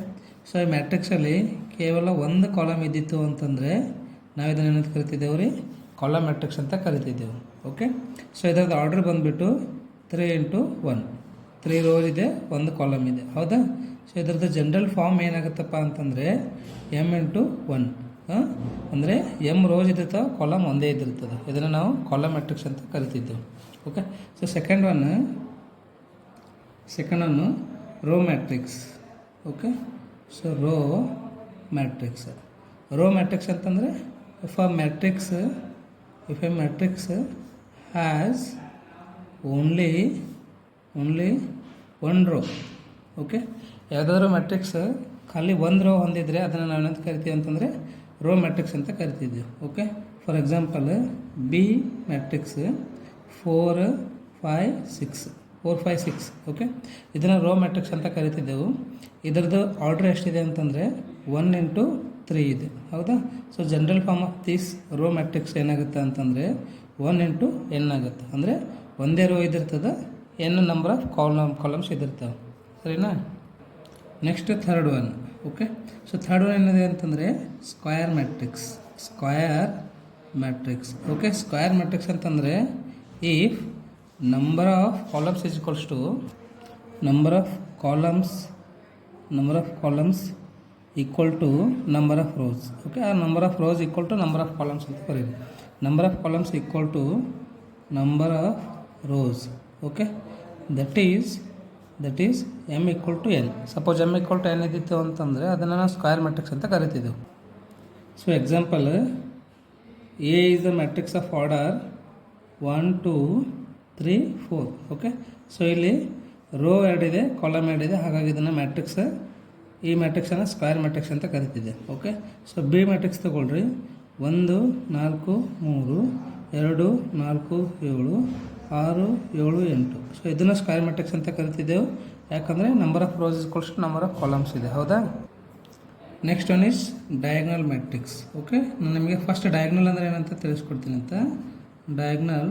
so ಈ ಮ್ಯಾಟ್ರಿಕ್ಸಲ್ಲಿ ಕೇವಲ ಒಂದು ಕಾಲಮ್ ಇದ್ದಿತ್ತು ಅಂತಂದರೆ ನಾವು ಇದನ್ನು ಏನಂತ ಕರಿತಿದ್ದೇವೆ ರೀ? ಕಾಲಮ್ ಮ್ಯಾಟ್ರಿಕ್ಸ್ ಅಂತ ಕರಿತಿದ್ದೆವು. ಓಕೆ, ಸೊ ಇದರದ್ದು ಆರ್ಡರ್ ಬಂದುಬಿಟ್ಟು 3 ಇಂಟು 1, 3 ರೋಸ್ ಇದೆ, 1 ಕಾಲಮ್ ಇದೆ. ಹೌದಾ? ಸೊ ಇದರದ್ದು ಜನರಲ್ ಫಾರ್ಮ್ ಏನಾಗುತ್ತಪ್ಪ ಅಂತಂದರೆ M ಇಂಟು 1. ಅಂದರೆ M ರೋಸ್ ಇದ್ದಿರ್ತಾವೆ, ಕಾಲಮ್ ಒಂದೇ ಇದ್ದಿರ್ತದೆ. ಇದನ್ನು ನಾವು ಕಾಲಮ್ ಮ್ಯಾಟ್ರಿಕ್ಸ್ ಅಂತ ಕರಿತಿದ್ದೆವು. Okay, so second one row matrix. Okay, so row matrix ಅಂತಂದರೆ if a matrix has only one row, okay, ಯಾವುದಾದ್ರೂ ಮ್ಯಾಟ್ರಿಕ್ಸ್ ಖಾಲಿ ಒಂದು ರೋ ಹೊಂದಿದ್ರೆ ಅದನ್ನು ನಾವು ಏನಂತ ಕರಿತೀವಿ ಅಂತಂದರೆ ರೋ ಮ್ಯಾಟ್ರಿಕ್ಸ್ ಅಂತ ಕರಿತಿದ್ದೀವಿ. Okay, for example B matrix 4 5 6, okay, ಇದನ್ನು ರೋ ಮ್ಯಾಟ್ರಿಕ್ಸ್ ಅಂತ ಕರಿತಿದ್ದೆವು. ಇದರದ್ದು ಆರ್ಡರ್ ಎಷ್ಟಿದೆ ಅಂತಂದರೆ 1 into 3 ಇದೆ, ಹೌದಾ. So general form of this row matrix ಏನಾಗುತ್ತೆ ಅಂತಂದರೆ 1 into n ಆಗುತ್ತೆ. ಅಂದರೆ ಒಂದೇ ರೋ ಇದಿರ್ತದೆ, n ನಂಬರ್ ಆಫ್ ಕಾಲಮ್ಸ್ ಇದಿರ್ತವೆ, ಸರಿನಾ. Next third one. Okay, so third one ಏನಿದೆ ಅಂತಂದರೆ square matrix. Okay, square matrix ಅಂತಂದರೆ if number of columns is equals to number of columns equal to number of rows. Okay, ಆ number of rows equal to number of columns ಅಂತ ಬರೀರಿ. Number of columns equal to number of rows. Okay, that is m equal to n. Suppose m equal to n ಇದ್ದಿತ್ತು ಅಂತಂದರೆ ಅದನ್ನು ನಾವು square matrix ಅಂತ ಕರಿತಿದ್ದೆವು. So example, A is the matrix of order 1 2 3 4. Okay, so ಇಲ್ಲಿ row ಎರಡಿದೆ, column ಎರಡಿದೆ, ಹಾಗಾಗಿ ಇದನ್ನು ಈ ಮ್ಯಾಟ್ರಿಕ್ಸನ್ನು ಸ್ಕ್ವಯರ್ ಮ್ಯಾಟ್ರಿಕ್ಸ್ ಅಂತ ಕರಿತಿದ್ದೆ. ಓಕೆ, ಸೊ ಬಿ ಮ್ಯಾಟ್ರಿಕ್ಸ್ ತೊಗೊಳ್ರಿ. 1 4 3 2 4 7 6 7 8. ಸೊ ಇದನ್ನು ಸ್ಕ್ವಯರ್ ಮ್ಯಾಟ್ರಿಕ್ಸ್ ಅಂತ ಕರಿತಿದ್ದೆವು, ಯಾಕಂದರೆ number of rose is number of columns ಇದೆ, ಹೌದಾ. Next one is diagonal matrix. Okay, ನಾನು ನಿಮಗೆ ಫಸ್ಟ್ ಡಯಾಗ್ನಲ್ ಅಂದರೆ ಏನಂತ ತಿಳಿಸ್ಕೊಡ್ತೀನಿ ಅಂತ. Diagonal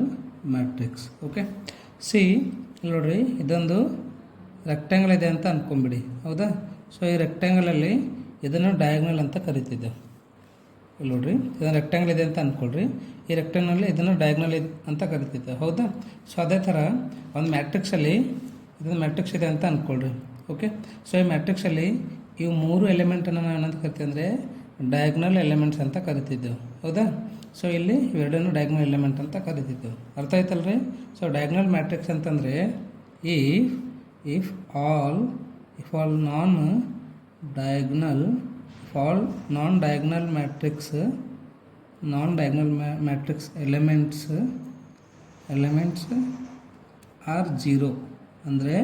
matrix. ಓಕೆ, ಸಿ ನೋಡ್ರಿ, ಇದೊಂದು ರೆಕ್ಟ್ಯಾಂಗಲ್ ಇದೆ ಅಂತ ಅಂದ್ಕೊಂಬಿಡಿ, ಹೌದಾ. ಸೊ ಈ ರೆಕ್ಟ್ಯಾಂಗಲಲ್ಲಿ ಇದನ್ನು ಡಯಾಗ್ನಲ್ ಅಂತ ಕರಿತಿದ್ದೆವು. ಇಲ್ಲಿ ನೋಡ್ರಿ, ಇದನ್ನು ರೆಕ್ಟ್ಯಾಂಗಲ್ ಇದೆ ಅಂತ ಅಂದ್ಕೊಳ್ರಿ. ಈ ರೆಕ್ಟ್ಯಾಂಗಲಲ್ಲಿ ಇದನ್ನು ಡಯಾಗ್ನಲ್ ಅಂತ ಕರಿತಿದ್ದೆ, ಹೌದಾ. ಸೊ ಅದೇ ಥರ ಒಂದು ಮ್ಯಾಟ್ರಿಕ್ಸಲ್ಲಿ ಇದನ್ನು ಮ್ಯಾಟ್ರಿಕ್ಸ್ ಇದೆ ಅಂತ ಅಂದ್ಕೊಳ್ರಿ. ಓಕೆ, ಸೊ ಈ ಮ್ಯಾಟ್ರಿಕ್ಸಲ್ಲಿ ಇವು 3 ಎಲಿಮೆಂಟನ್ನು ನಾವು ಏನಂತ ಕರಿತೀವಿ ಅಂದರೆ ಡಯಾಗ್ನಲ್ ಎಲಿಮೆಂಟ್ಸ್ ಅಂತ ಕರಿತಿದ್ದೆವು, ಹೌದಾ. ಸೊ ಇಲ್ಲಿ ಇವೆರಡನ್ನು ಡಯಾಗ್ನಲ್ ಎಲಿಮೆಂಟ್ ಅಂತ ಕರಿತಿದ್ದೆವು, ಅರ್ಥ ಆಯ್ತಲ್ರಿ. ಸೊ ಡಯಾಗ್ನಲ್ ಮ್ಯಾಟ್ರಿಕ್ಸ್ ಅಂತಂದರೆ if all non diagonal matrix elements are 0. ಅಂದರೆ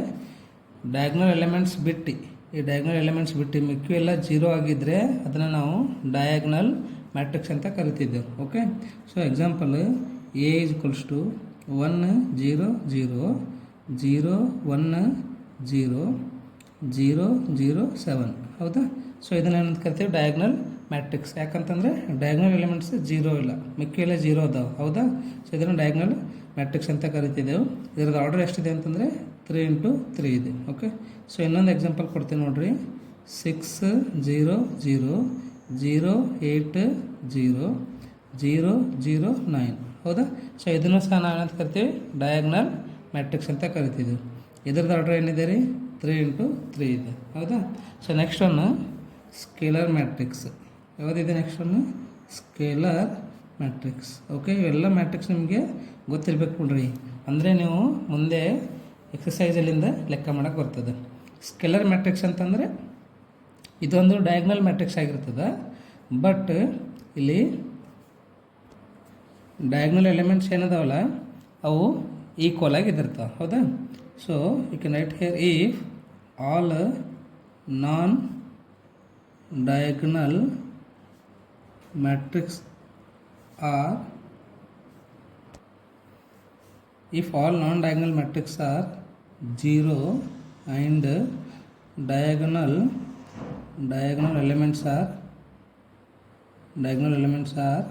ಡಯಾಗ್ನಲ್ ಎಲಿಮೆಂಟ್ಸ್ ಬಿಟ್ಟು ಮಿಕ್ಕಿ ಎಲ್ಲ 0 ಆಗಿದ್ದರೆ ಅದನ್ನು ನಾವು ಡಯಾಗ್ನಲ್ ಮ್ಯಾಟ್ರಿಕ್ಸ್ ಅಂತ ಕರಿತಿದ್ದೆವು. Okay, so example, A is equals to 1 0 0 0 1 0 0 0 7, ಹೌದಾ. ಸೊ ಇದನ್ನು ಏನಂತ ಕರಿತೀವಿ ಡಯಾಗ್ನಲ್ ಮ್ಯಾಟ್ರಿಕ್ಸ್. ಯಾಕಂತಂದರೆ ಡಯಾಗ್ನಲ್ ಎಲಿಮೆಂಟ್ಸ್ 0 ಇಲ್ಲ, ಮಿಕ್ಕಿ ಎಲ್ಲ 0 ಅದಾವೆ, ಹೌದಾ. ಸೊ ಇದನ್ನು ಡಯಾಗ್ನಲ್ ಮ್ಯಾಟ್ರಿಕ್ಸ್ ಅಂತ ಕರಿತಿದ್ದೆವು. ಇದರದ್ದು ಆರ್ಡರ್ ಎಷ್ಟಿದೆ ಅಂತಂದರೆ 3 into 3 ಇದೆ. ಓಕೆ, ಸೊ ಇನ್ನೊಂದು ಎಕ್ಸಾಂಪಲ್ ಕೊಡ್ತೀನಿ ನೋಡಿರಿ. 6 0 0 0 8 0 0 0 9, ಹೌದಾ. ಸೊ ಇದನ್ನು ಸಹ ನಾವು ಏನಂತ ಕರಿತೀವಿ ಡಯಾಗ್ನಲ್ ಮ್ಯಾಟ್ರಿಕ್ಸ್ ಅಂತ ಕರಿತಿದ್ದೆವು. ಇದರದ್ದು ಆರ್ಡರ್ ಏನಿದೆ ರೀ 3 into 3 ಇದೆ, ಹೌದಾ. So next one scalar matrix. ಯಾವುದಿದೆ next one? Scalar matrix. Okay, ಇವೆಲ್ಲ ಮ್ಯಾಟ್ರಿಕ್ಸ್ ನಿಮಗೆ ಗೊತ್ತಿರಬೇಕು ನೋಡ್ರಿ, ಅಂದರೆ ನೀವು ಮುಂದೆ ಎಕ್ಸಸೈಸಲ್ಲಿಂದ ಲೆಕ್ಕ ಮಾಡೋಕ್ಕೆ ಬರ್ತದೆ. ಸ್ಕೇಲರ್ ಮ್ಯಾಟ್ರಿಕ್ಸ್ ಅಂತಂದರೆ ಇದೊಂದು ಡಯಾಗ್ನಲ್ ಮ್ಯಾಟ್ರಿಕ್ಸ್ ಆಗಿರ್ತದೆ, ಬಟ್ ಇಲ್ಲಿ ಡಯಾಗ್ನಲ್ ಎಲಿಮೆಂಟ್ಸ್ ಏನದಾವಲ್ಲ ಅವು ಈಕ್ವಲ್ ಆಗಿ ಇದಿರ್ತಾವೆ, ಹೌದಾ. So you can write here if all non diagonal matrix are if all non-diagonal matrix are 0 and diagonal elements are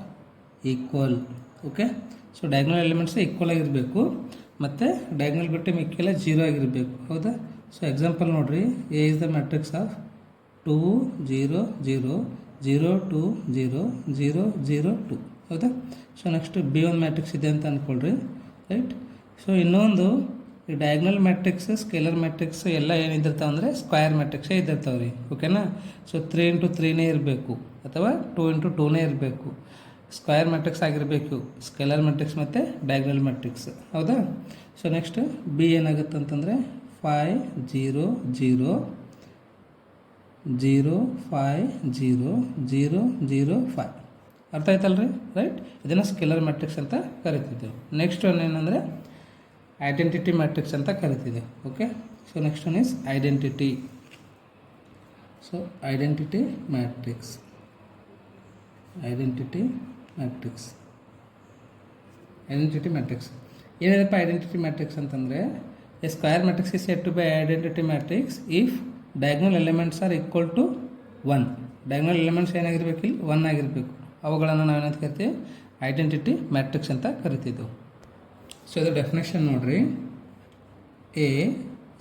equal. Okay, so diagonal elements equal ಆಗಿರಬೇಕು, ಮತ್ತು diagonal ಬಿಟ್ಟು ಮಿಕ್ಕೆಲ್ಲ 0 ಆಗಿರಬೇಕು, ಹೌದಾ. ಸೊ ಎಕ್ಸಾಂಪಲ್ ನೋಡಿರಿ, A is the matrix of 2 0 0 0 2 0 0 0 2, ಹೌದಾ. So next B ಒಂದು matrix ಇದೆ ಅಂತ ಅಂದ್ಕೊಳ್ರಿ, ರೈಟ್. ಸೊ ಇನ್ನೊಂದು ಈ ಡಯಾಗ್ನಲ್ ಮ್ಯಾಟ್ರಿಕ್ಸ್, ಸ್ಕೇಲರ್ ಮ್ಯಾಟ್ರಿಕ್ಸ್ ಎಲ್ಲ ಏನಿದ್ದಿರ್ತಾವೆ ಅಂದರೆ ಸ್ಕ್ವಯರ್ ಮ್ಯಾಟ್ರಿಕ್ಸೇ ಇದ್ದಿರ್ತಾವೆ ರೀ, ಓಕೆನಾ. ಸೊ 3 into 3ನೇ ಇರಬೇಕು ಅಥವಾ 2 into 2ನೇ ಇರಬೇಕು, ಸ್ಕ್ವಯರ್ ಮ್ಯಾಟ್ರಿಕ್ಸ್ ಆಗಿರಬೇಕು ಸ್ಕೇಲರ್ ಮ್ಯಾಟ್ರಿಕ್ಸ್ ಮತ್ತು ಡಯಾಗ್ನಲ್ ಮ್ಯಾಟ್ರಿಕ್ಸ್, ಹೌದಾ. ಸೊ ನೆಕ್ಸ್ಟ್ ಬಿ ಏನಾಗುತ್ತೆ ಅಂತಂದರೆ 5 0 0 0 5 0 0 0 5, ಅರ್ಥ ಆಯ್ತಲ್ರಿ, ರೈಟ್. ಇದನ್ನು ಸ್ಕೇಲರ್ ಮ್ಯಾಟ್ರಿಕ್ಸ್ ಅಂತ ಕರಿತಿದ್ದೆವು. ನೆಕ್ಸ್ಟ್ ಒನ್ ಏನಂದರೆ ಐಡೆಂಟಿಟಿ ಮ್ಯಾಟ್ರಿಕ್ಸ್ ಅಂತ ಕರಿತಿದೆ. Okay, so next one is identity. So identity matrix ಏನಿದೆಪ್ಪ ಐಡೆಂಟಿಟಿ ಮ್ಯಾಟ್ರಿಕ್ಸ್ ಅಂತಂದರೆ A square matrix is said to be identity matrix if diagonal elements are equal to 1. Diagonal elements ಏನಾಗಿರ್ಬೇಕು, ಇಲ್ಲಿ 1 ಆಗಿರಬೇಕು. ಅವುಗಳನ್ನು ನಾವೇನಂತ ಕರಿತೀವಿ, ಐಡೆಂಟಿಟಿ ಮ್ಯಾಟ್ರಿಕ್ಸ್ ಅಂತ ಕರಿತಿದ್ದೆವು. ಸೊ ಇದು ಡೆಫಿನೇಷನ್ ನೋಡ್ರಿ. A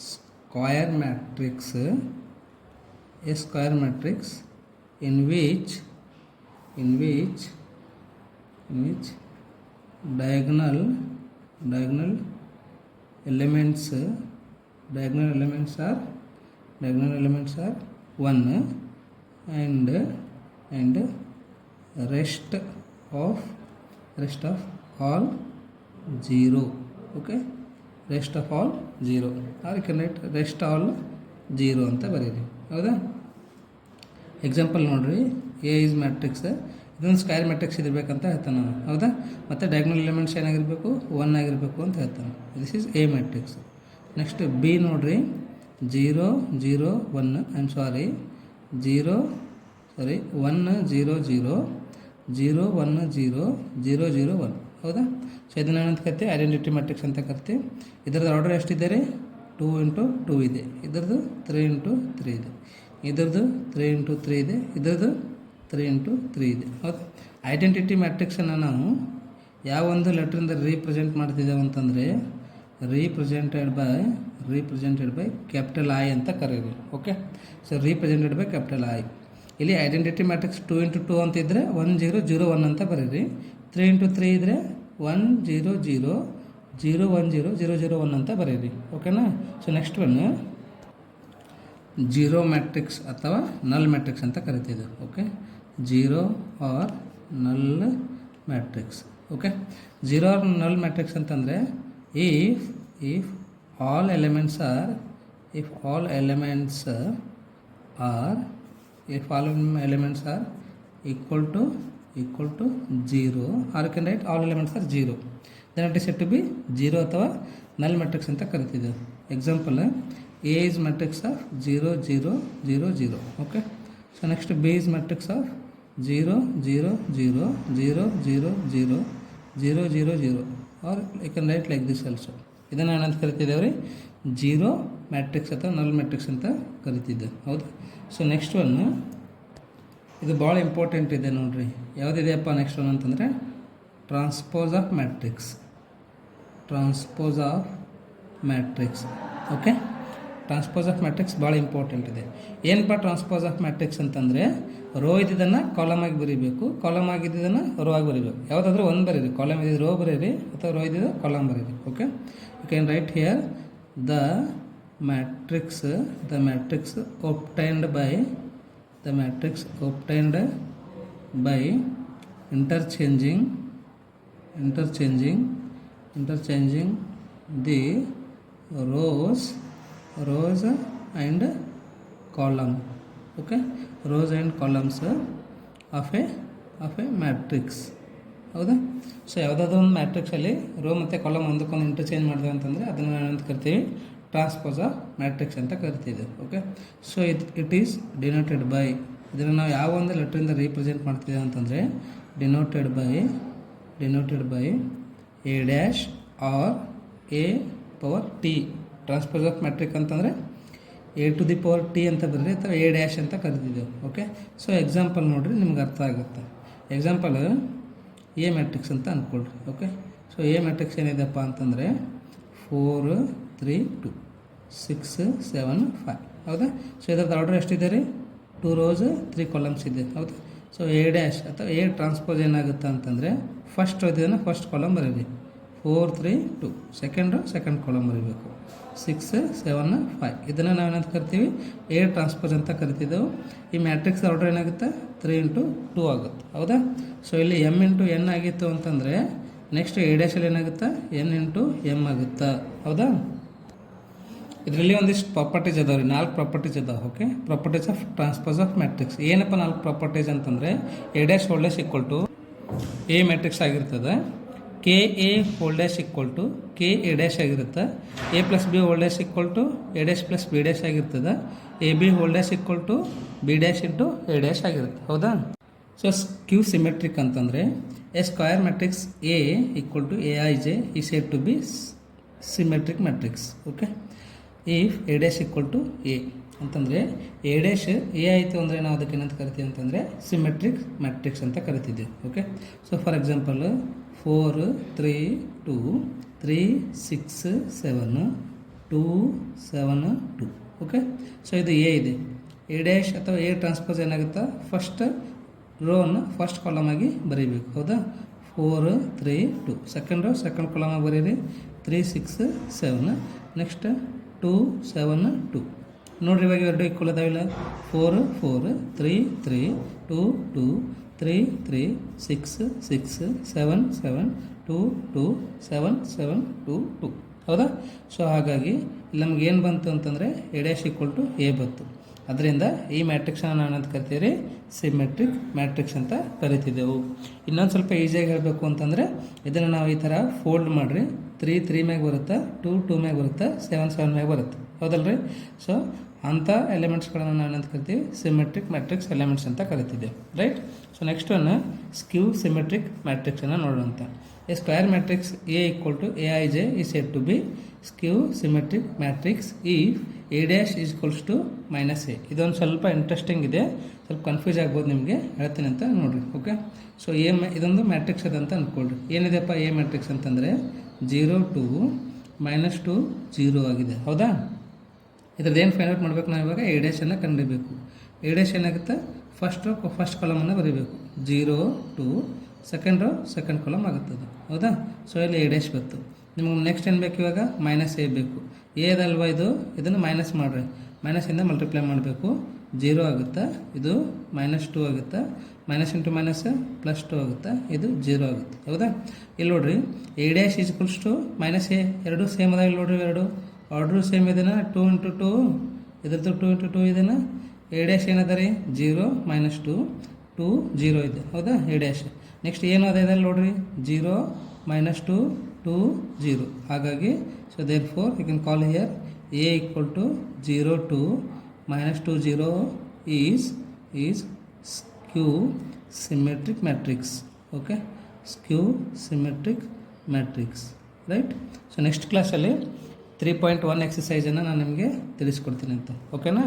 square matrix in which diagonal elements are 1 and rest of all 0. Okay, rest of all 0, or you can write rest all 0 ಅಂತ ಬರೀರಿ. ಹೌದಾ? ಎಕ್ಸಾಂಪಲ್ ನೋಡ್ರಿ, ಎ ಈಸ್ ಮ್ಯಾಟ್ರಿಕ್ಸ್, ಇದೊಂದು ಸ್ಕ್ವೇರ್ ಮ್ಯಾಟ್ರಿಕ್ಸ್ ಇರಬೇಕಂತ ಹೇಳ್ತಾನೆ ನಾನು. ಹೌದಾ? ಮತ್ತು ಡಯಾಗ್ನಲ್ ಎಲಿಮೆಂಟ್ಸ್ ಏನಾಗಿರಬೇಕು, 1 ಆಗಿರಬೇಕು ಅಂತ ಹೇಳ್ತಾನೆ. This is A matrix. Next B ನೋಡ್ರಿ, 0 0 1 1 0 0 0 0 1 0 0 0 1. ಹೌದಾ? ಸೊ ಇದನ್ನು ಏನಂತ ಕರಿತೀವಿ, ಐಡೆಂಟಿಟಿ ಮ್ಯಾಟ್ರಿಕ್ಸ್ ಅಂತ ಕರಿತೀವಿ. ಇದರದ್ದು ಆರ್ಡರ್ ಎಷ್ಟಿದೆ ರೀ, 2 × 2 ಇದೆ. ಇದರದ್ದು 3 × 3 ಇದೆ. ಇದರದ್ದು 3 × 3 ಇದೆ. ಇದರದ್ದು 3 × 3 ಇದೆ. ಹೌದು. ಐಡೆಂಟಿಟಿ ಮ್ಯಾಟ್ರಿಕ್ಸನ್ನು ನಾವು ಯಾವ ಒಂದು ಲೆಟ್ರಿಂದ ರೀಪ್ರೆಸೆಂಟ್ ಮಾಡ್ತಿದ್ದೇವೆ ಅಂತಂದರೆ ರೀಪ್ರೆಸೆಂಟೆಡ್ ಬೈ ಕ್ಯಾಪಿಟಲ್ ಐ ಅಂತ ಕರೀರಿ. Okay, so represented by capital I. ಇಲ್ಲಿ ಐಡೆಂಟಿಟಿ ಮ್ಯಾಟ್ರಿಕ್ಸ್ 2 × 2 ಅಂತ ಇದ್ದರೆ 1 0 0 1 ಅಂತ ಬರೀರಿ. 3 × 3 ಇದ್ದರೆ 1 0 0 0 1 0 0 0 1 ಅಂತ ಬರೀರಿ. ಓಕೆನಾ? So next one zero matrix ಅಥವಾ ನಲ್ ಮ್ಯಾಟ್ರಿಕ್ಸ್ ಅಂತ ಕರಿತಿದ್ದೆ. ಓಕೆ, ಜೀರೋ ಆರ್ ನಲ್ ಮ್ಯಾಟ್ರಿಕ್ಸ್. ಓಕೆ, ಜೀರೋ ಆರ್ ನಲ್ ಮ್ಯಾಟ್ರಿಕ್ಸ್ ಅಂತಂದರೆ if all elements are equal to 0, or you can write all elements are 0, then it is said to be 0 ಅಥವಾ null matrix ಅಂತ ಕರಿತಿದ್ದೇವೆ. Example, A is matrix of 0 0 0 0. Okay, so next B is matrix of 0 0 0 0 0 0 0 0 0, or you can write like this also. ಇದನ್ನು ಏನಂತ ಕರಿತಿದ್ದೇವೆ ರೀ, zero matrix ಅಥವಾ ನಲ್ matrix ಅಂತ ಕರಿತಿದ್ದೆ. ಹೌದು. ಸೊ ನೆಕ್ಸ್ಟ್ ಒನ್, ಇದು ಭಾಳ ಇಂಪಾರ್ಟೆಂಟ್ ಇದೆ ನೋಡ್ರಿ. ಯಾವುದಿದೆಯಪ್ಪ ನೆಕ್ಸ್ಟ್ ಒನ್ ಅಂತಂದರೆ transpose of matrix. Okay, transpose of matrix ಭಾಳ ಇಂಪಾರ್ಟೆಂಟ್ ಇದೆ. ಏನಪ್ಪ ಟ್ರಾನ್ಸ್ಪೋಸ್ ಆಫ್ ಮ್ಯಾಟ್ರಿಕ್ಸ್ ಅಂತಂದರೆ, ರೋ ಇದ್ದಿದ್ದನ್ನು ಕಾಲಮ್ ಆಗಿ ಬರೀಬೇಕು, ಕಾಲಮ್ ಆಗಿದ್ದನ್ನು ರೋ ಆಗಿ ಬರೀಬೇಕು. ಯಾವುದಾದ್ರೂ ಒಂದು ಬರೀರಿ, ಕಾಲಮ್ ಇದ್ದಿದ್ದು ರೋ ಬರೀರಿ ಅಥವಾ ರೋ ಇದ್ದಿದ್ದು ಕಾಲಮ್ ಬರೀರಿ. Okay, you can write here the matrix obtained by interchanging the rows and column. Okay, rows and columns of a matrix. ಹೌದಾ? ಸೊ ಯಾವುದಾದ್ರೂ ಒಂದು ಮ್ಯಾಟ್ರಿಕ್ಸಲ್ಲಿ ರೋ ಮತ್ತು ಕಾಲಮ್ ಒಂದಕ್ಕೊಂದು ಇಂಟರ್ಚೇಂಜ್ ಮಾಡಿದೆ ಅಂತಂದರೆ ಅದನ್ನು ನಾವು ಏನಂತ ಕರಿತೀವಿ, ಟ್ರಾನ್ಸ್ಪೋಸ್ ಆಫ್ ಮ್ಯಾಟ್ರಿಕ್ಸ್ ಅಂತ ಕರಿತೀವಿ. Okay, so it is denoted by, ಇದನ್ನು ನಾವು ಯಾವ ಒಂದು ಲೆಟ್ರಿಂದ ರೀಪ್ರೆಸೆಂಟ್ ಮಾಡ್ತಿದ್ದೇವೆ ಅಂತಂದರೆ denoted by A dash or A power T. Transpose of matrix ಅಂತಂದರೆ A to the power T ಅಂತ ಬರೀರಿ, ಅಥವಾ ಎ ಡ್ಯಾಶ್ ಅಂತ ಕರಿತಿದ್ದೆವು. ಓಕೆ, ಸೊ ಎಕ್ಸಾಂಪಲ್ ನೋಡಿರಿ, ನಿಮ್ಗೆ ಅರ್ಥ ಆಗುತ್ತೆ. ಎಕ್ಸಾಂಪಲ್ ಎ ಮ್ಯಾಟ್ರಿಕ್ಸ್ ಅಂತ ಅಂದ್ಕೊಳ್ರಿ. ಓಕೆ, ಸೊ ಎ ಮ್ಯಾಟ್ರಿಕ್ಸ್ ಏನಿದೆಪ್ಪ ಅಂತಂದರೆ 4 3 2 6 7 5. ಹೌದಾ? ಸೊ ಇದರದ್ದು ಆರ್ಡರ್ ಎಷ್ಟಿದೆ ರೀ, 2 rows 3 columns ಇದೆ. ಹೌದಾ? ಸೊ ಎ ಡ್ಯಾಶ್ ಅಥವಾ ಎ ಟ್ರಾನ್ಸ್ಪೋಸ್ ಏನಾಗುತ್ತೆ ಅಂತಂದರೆ, ಫಸ್ಟ್ ಇದನ್ನು ಫಸ್ಟ್ ಕಾಲಮ್ ಬರೀರಿ, 4 3 2. ಸೆಕೆಂಡ್ ಕಾಲಮ್ ಬರೀಬೇಕು, 6 7 5. ಇದನ್ನು ನಾವು ಏನಂತ ಕರಿತೀವಿ, ಎ ಟ್ರಾನ್ಸ್ಪೋಸ್ ಅಂತ ಕರಿತಿದ್ದೆವು. ಈ ಮ್ಯಾಟ್ರಿಕ್ಸ್ ಆರ್ಡರ್ ಏನಾಗುತ್ತೆ, 3 × 2 ಆಗುತ್ತೆ. ಹೌದಾ? ಸೊ ಇಲ್ಲಿ m × n ಆಗಿತ್ತು ಅಂತಂದರೆ ನೆಕ್ಸ್ಟ್ ಎ ಡ್ಯಾಶಲ್ಲಿ ಏನಾಗುತ್ತೆ, n × m ಆಗುತ್ತೆ. ಹೌದಾ? ಇದರಲ್ಲಿ ಒಂದಿಷ್ಟು ಪ್ರಾಪರ್ಟೀಸ್ ಅದಾವೆ ರೀ, 4 ಪ್ರಾಪರ್ಟೀಸ್ ಅದಾವೆ. Okay, properties of transpose of matrix. ಏನಪ್ಪ 4 ಪ್ರಾಪರ್ಟೀಸ್ ಅಂತಂದರೆ, A dash whole dash equal to A matrix ಆಗಿರ್ತದೆ. K A whole dash equal to K A dash ಆಗಿರುತ್ತೆ. A plus B whole dash equal to A dash plus B dash ಆಗಿರ್ತದೆ. A B whole dash equal to B dash into A dash ಆಗಿರುತ್ತೆ. ಹೌದಾ? So skew symmetric ಅಂತಂದರೆ A square matrix A equal to A I J ಈ said to be symmetric matrix. Okay, if A dash equal to A ಅಂತಂದರೆ A dash A ಆಯಿತು ಅಂದರೆ ನಾವು ಅದಕ್ಕೆ ಏನಂತ ಕರಿತೀವಿ ಅಂತಂದರೆ ಸಿಮೆಟ್ರಿಕ್ ಮ್ಯಾಟ್ರಿಕ್ಸ್ ಅಂತ ಕರಿತಿದ್ದೀವಿ. Okay, so for example 4 3 2 3 6 7 2 7 2. Okay, so ಇದು ಎ ಇದೆ. ಎ ಡ್ಯಾಶ್ ಅಥವಾ ಎ ಟ್ರಾನ್ಸ್ಪೋಸ್ ಏನಾಗುತ್ತೆ, ಫಸ್ಟ್ ರೋನ ಫಸ್ಟ್ ಕಾಲಮ್ ಆಗಿ ಬರೀಬೇಕು. ಹೌದಾ? 4 3 2 ಸೆಕೆಂಡ್ ರೋ ಸೆಕೆಂಡ್ ಕಾಲಮ್ ಆಗಿ ಬರೀರಿ. 3 6 7 ನೆಕ್ಸ್ಟ್ 2 7 2. ನೋಡ್ರಿ, ಇವಾಗ ಎರಡು ಈಕ್ವಲ್ ಅದಾವಿಲ್ಲ. 4 4 3 3 2 2 3 3 6 6 7 7 2 2 7 7 2 2. ಹೌದಾ? ಸೊ ಹಾಗಾಗಿ ಇಲ್ಲಿ ನಮ್ಗೆ ಏನು ಬಂತು ಅಂತಂದರೆ A dash equal to A ಬಂತು. ಅದರಿಂದ ಈ ಮ್ಯಾಟ್ರಿಕ್ಸನ್ನು ನಾನು ಅಂತ ಕರಿತೀವಿ ಸಿಮೆಟ್ರಿಕ್ ಮ್ಯಾಟ್ರಿಕ್ಸ್ ಅಂತ ಕರಿತಿದ್ದೆವು. ಇನ್ನೊಂದು ಸ್ವಲ್ಪ ಈಸಿಯಾಗಿ ಹೇಳಬೇಕು ಅಂತಂದರೆ ಇದನ್ನು ನಾವು ಈ ಥರ ಫೋಲ್ಡ್ ಮಾಡಿರಿ. 3 3 ಮ್ಯಾಗ ಬರುತ್ತೆ, 2 2 ಮ್ಯಾಗ ಬರುತ್ತೆ, 7 7 ಮ್ಯಾಗ ಬರುತ್ತೆ. ಹೌದಲ್ರಿ? ಸೊ ಅಂಥ ಎಲಿಮೆಂಟ್ಸ್ಗಳನ್ನು ನಾನು ಅಂತ ಕರಿತೀವಿ ಸಿಮೆಟ್ರಿಕ್ ಮ್ಯಾಟ್ರಿಕ್ಸ್ ಎಲಿಮೆಂಟ್ಸ್ ಅಂತ ಕರಿತಿದ್ದೆ. Right? So next one skew symmetric ಮ್ಯಾಟ್ರಿಕ್ಸನ್ನು ನೋಡೋಂಥ. A square matrix A equal to A I J is said to be skew symmetric matrix if A dash is equals to minus A. ಇದೊಂದು ಸ್ವಲ್ಪ interesting ಇದೆ, ಸ್ವಲ್ಪ confuse ಆಗ್ಬೋದು ನಿಮಗೆ, ಹೇಳ್ತೀನಿ ಅಂತ ನೋಡಿರಿ. ಓಕೆ, ಸೊ ಇದೊಂದು ಮ್ಯಾಟ್ರಿಕ್ಸ್ ಅದಂತ ಅಂದ್ಕೊಳ್ರಿ. ಏನಿದೆಪ್ಪ ಎ ಮ್ಯಾಟ್ರಿಕ್ಸ್ ಅಂತಂದರೆ 0 2 -2 0 ಆಗಿದೆ. ಹೌದಾ? ಇದ್ರದ್ದು ಏನು ಫೈಂಡ್ ಔಟ್ ಮಾಡಬೇಕು ನಾವು ಇವಾಗ ಎ ಡ್ಯಾಶನ್ನು ಕಂಡುಹಿಡಬೇಕು. ಎ ಡ್ಯಾಶ್ ಏನಾಗುತ್ತೆ, ಫಸ್ಟ್ ಕಾಲಮನ್ನು ಬರೀಬೇಕು. 0 2 ಸೆಕೆಂಡ್ ರೋ ಸೆಕೆಂಡ್ ಕಾಲಮ್ ಆಗುತ್ತದೆ. ಹೌದಾ? ಸೊ ಇಲ್ಲಿ ಎ ಡ್ಯಾಶ್ ಬಂತು. ನಿಮ್ಗೆ ನೆಕ್ಸ್ಟ್ ಏನು ಬೇಕು ಇವಾಗ, ಮೈನಸ್ ಎ ಬೇಕು. ಎ ಅದಲ್ವಾ ಇದು, ಇದನ್ನು ಮೈನಸ್ ಮಾಡಿರಿ. ಮೈನಸಿಂದ ಮಲ್ಟಿಪ್ಲೈ ಮಾಡಬೇಕು. 0 ಆಗುತ್ತೆ, ಇದು -2 ಆಗುತ್ತೆ, ಮೈನಸ್ ಇಂಟು ಮೈನಸ್ +2 ಆಗುತ್ತೆ, ಇದು 0 ಆಗುತ್ತೆ. ಹೌದಾ? ಇಲ್ಲಿ ನೋಡ್ರಿ, A dash is equals to minus A. ಎರಡು ಸೇಮ್ ಅದ. ಇಲ್ಲಿ ನೋಡ್ರಿ, ಎರಡು ಆರ್ಡ್ರು ಸೇಮ್ ಇದೆನಾ, 2 × 2 ಇದ್ರದ್ದು 2 × 2 ಇದೆನಾ. ಎ ಡ್ಯಾಶ್ ಏನದ ರೀ, 0 -2 2 0 ಇದೆ. ಹೌದಾ? ಎ ಡ್ಯಾಶ್ ನೆಕ್ಸ್ಟ್ ಏನು ಅದ ಇದೆ ನೋಡ್ರಿ, 0 -2 2 0. ಹಾಗಾಗಿ so therefore you can call here A equal to 0 2 -2 0 is skew symmetric matrix. Okay, skew symmetric matrix. Right? So next ಕ್ಲಾಸಲ್ಲಿ 3.1 ಎಕ್ಸಸೈಸನ್ನು ನಾನು ನಿಮಗೆ ತಿಳಿಸ್ಕೊಡ್ತೀನಿ ಅಂತ. ಓಕೆನಾ?